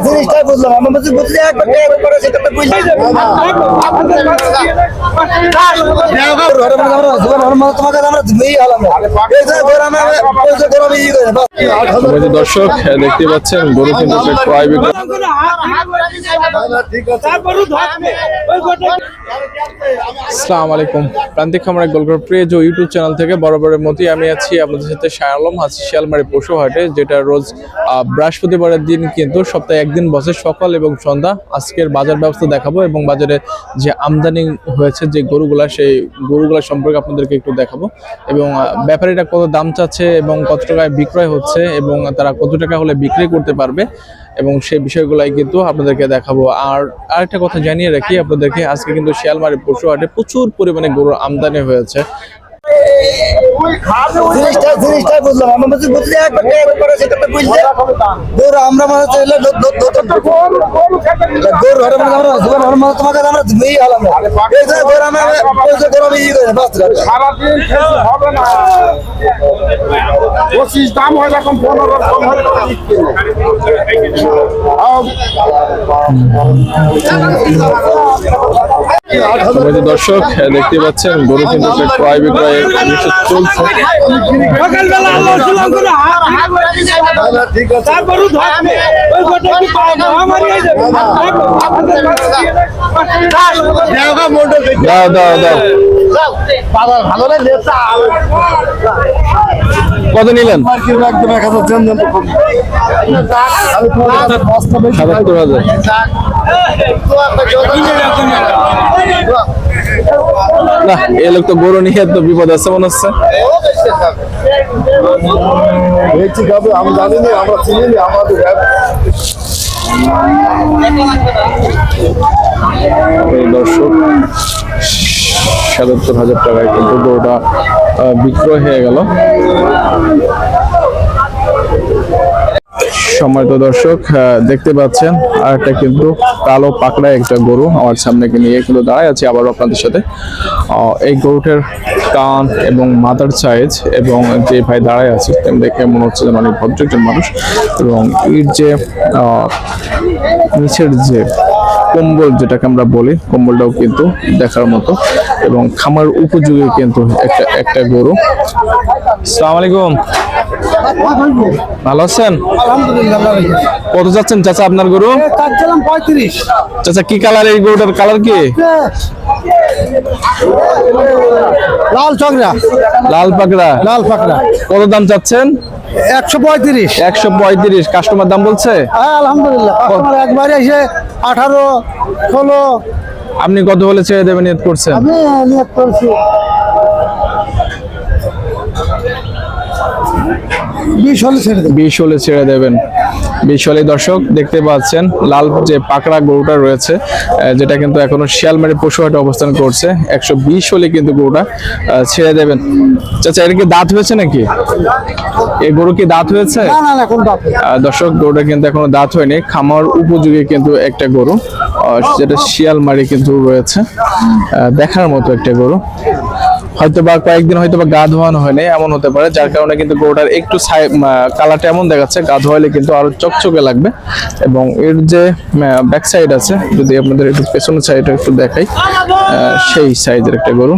জিনিসটাই বুঝলাম আমার বুঝলি একবার করে সেটা তো বুঝলাম দর্শক দেখতে পাচ্ছেন গরু কিন্তু ক্রয় বিক্রয়। আসসালামু আলাইকুম, প্রান্তিক খামার গোলঘর প্রিয় ইউটিউব চ্যানেল থেকে বরাবরের মতোই আমি আছি আপনাদের সাথে শাহ আলম। আছি শিয়ালমারি পশু হাটে, যেটা রোজ বৃহস্পতিবারের দিন কিন্তু সপ্তাহে একদিন বসে সকাল এবং সন্ধ্যা। আজকের বাজার ব্যবস্থা দেখাবো এবং বাজারে যে আমদানি হয়েছে যে গরুগুলা, সেই গরুগুলা সম্পর্কে আপনাদেরকে একটু দেখাবো এবং ব্যাপারীরা কত দাম চাচ্ছে এবং কত টাকায় বিক্রয় হচ্ছে এবং তারা কত টাকা হলে বিক্রি করতে পারবে এবং সেই বিষয়গুলাই কিন্তু আপনাদেরকে দেখাবো। আর আরেকটা কথা জানিয়ে রাখি আপনাদেরকে, আজকে কিন্তু শিয়ালমারি পশু হাটে প্রচুর পরিমাণে গরুর আমদানি হয়েছে। জিনিসটাই বুঝলাম আমার বুঝলি একবার করে সেটা তো বুঝলে গরু আমরা মানে গরু তোমাকে আমরা ধুই হলাম সারাদিন হবে না, 25 দাম হয় এখন 15 দর্শক দেখতে পাচ্ছেন গরু কিন্তু ক্রয় বিক্রয় চলছে। দাও দাও দাও, কত নিলেন? ৭৭,০০০। না, এ লোক তো গরু নিয়ে তো বিপদ আছে মনে হচ্ছে। আমি জানিনি, আমরা চিনি আমাদের দর্শক ৭৭,০০০ টাকায় কিন্তু গরুটা বিক্রয় হয়ে গেল। সম্মানিত দর্শক দেখতে পাচ্ছেন আর একটা কিন্তু কালো পাকড়া একটা গরু আমার সামনে নিয়ে কিন্তু দাঁড়ায় আছে আবার আপনাদের সাথে। এই গরুটার কান এবং মাথার সাইজ এবং যে ভাই দাঁড়ায় আছে দেখে মনে হচ্ছে মানে ভদ্র একজন মানুষ, এবং এর যে নিচের যে কম্বল যেটাকে আমরা বলি, কম্বলটাও কিন্তু দেখার মতো এবং খামার উপযোগী কিন্তু একটা গরু। আসসালামু আলাইকুম, ভালো আছেন? কত যাচ্ছেন চাচা আপনার গরু? 35। চাচা কি কালার এই গরুটার? কালার কি? লাল চকরা, লাল পাকড়া। লাল পাকড়া। কত দাম চাচ্ছেন? 135। 135। কাস্টমার দাম বলছে? হ্যাঁ আলহামদুলিল্লাহ, কাস্টমার একবারে এসে 18, 16। আপনি কত হলে ছেড়ে দেবেন নিয়ত করছেন? আমি নিয়ত করছি 20 হলে ছেড়ে দেব। 20 হলে ছেড়ে দেবেন। 20 হলে দর্শক দেখতে পাচ্ছেন লাল যে পাকড়া গরুটা রয়েছে, যেটা কিন্তু এখনো শিয়ালমারি পশু হাটে অবস্থান করছে। 120 হলে কিন্তু গরুটা ছেড়ে দেবেন। চাচা এর কি দাঁত হয়েছে নাকি? এই গরু কি দাঁত হয়েছে? না না না, কোন দাঁত? দর্শক গরুটা কিন্তু এখনো দাঁত হয়নি, খামার উপযোগী কিন্তু একটা গরু, যেটা শিয়ালমারি কিন্তু রয়েছে। দেখার মতো একটা গরু, হয়তোবা কয়েকদিন হয়তোবা গা ধোয়ানো হয়নি এমন হতে পারে, যার কারণে কিন্তু গরুটার একটু কালারটা এমন দেখাচ্ছে। গা ধোয়ালে কিন্তু আরো চকচকে লাগবে। এবং এর যে ব্যাক সাইড আছে, যদি আপনাদের একটু পেছনের সাইডটা একটু দেখাই, সেই সাইজের একটা গরু।